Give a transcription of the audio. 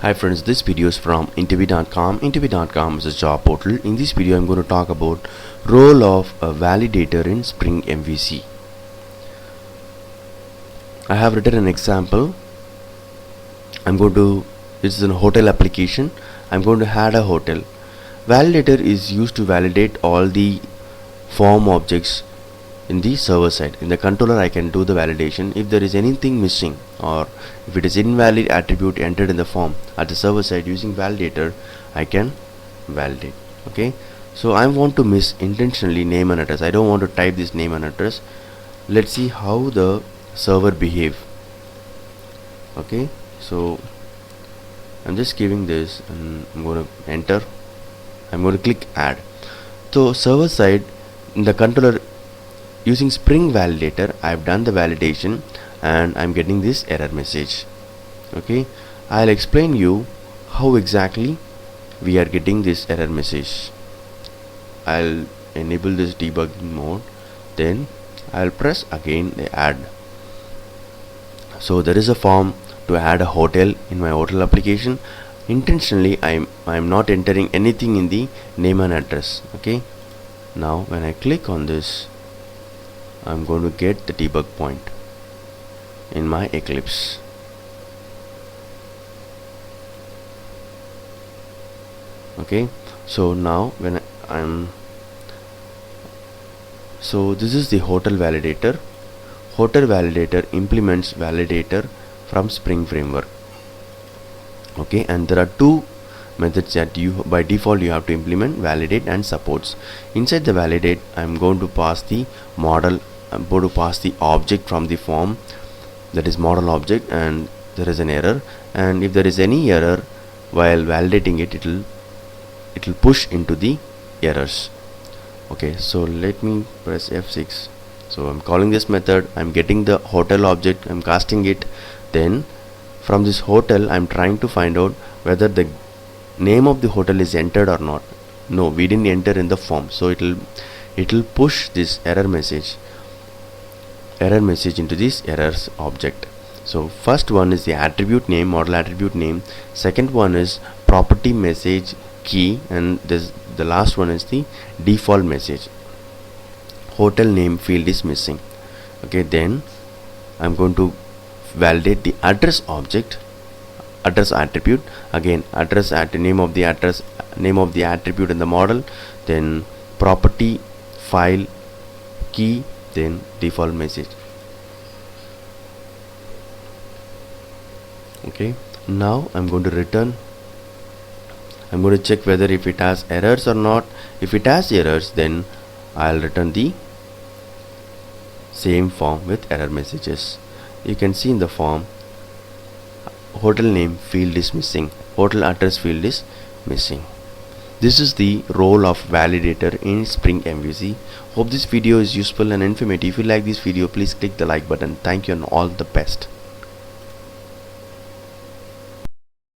Hi friends, this video is from interview.com. Interview.com is a job portal. In this video I'm going to talk about role of a validator in Spring MVC. I have written an example. This is a hotel application. I'm going to add a hotel. Validator is used to validate all the form objects in the server side. In the controller I can do the validation. If there is anything missing or if it is invalid attribute entered in the form at the server side, using validator I can validate. Okay, so I want to miss intentionally name and address. I don't want to type this name and address. Let's see how the server behave. Okay, so I'm just giving this and I'm going to enter. I'm going to click add. So server side in the controller, using Spring Validator, I've done the validation and I'm getting this error message. Okay, I'll explain you how exactly we are getting this error message. I'll enable this debugging mode, then I'll press again the add. So there is a form to add a hotel in my hotel application. Intentionally I'm not entering anything in the name and address. Okay, now when I click on this, I'm going to get the debug point in my Eclipse. Okay, so now when so this is the hotel validator. Hotel validator implements validator from Spring framework. Okay, and there are two methods that by default you have to implement: validate and supports. Inside the validate, I'm going to pass the model. I'm going to pass the object from the form, that is model object, and there is an error, and if there is any error while validating it, it'll push into the errors. Okay, so let me press F6. So I'm calling this method, I'm getting the hotel object, I'm casting it, then from this hotel I'm trying to find out whether the name of the hotel is entered or not. No, we didn't enter in the form, so it'll push this error message into this errors object. So first one is the attribute name, model attribute name. Second one is property message key, and the last one is the default message. Hotel name field is missing. Okay, then I'm going to validate the address object, address attribute. Again, address at name of the address, name of the attribute in the model, then property file key, then default message. Okay, now I'm going to return. I'm going to check whether if it has errors or not. If it has errors, then I'll return the same form with error messages. You can see in the form, hotel name field is missing, hotel address field is missing. This is the role of validator in Spring MVC. Hope this video is useful and informative. If you like this video, please click the like button. Thank you and all the best.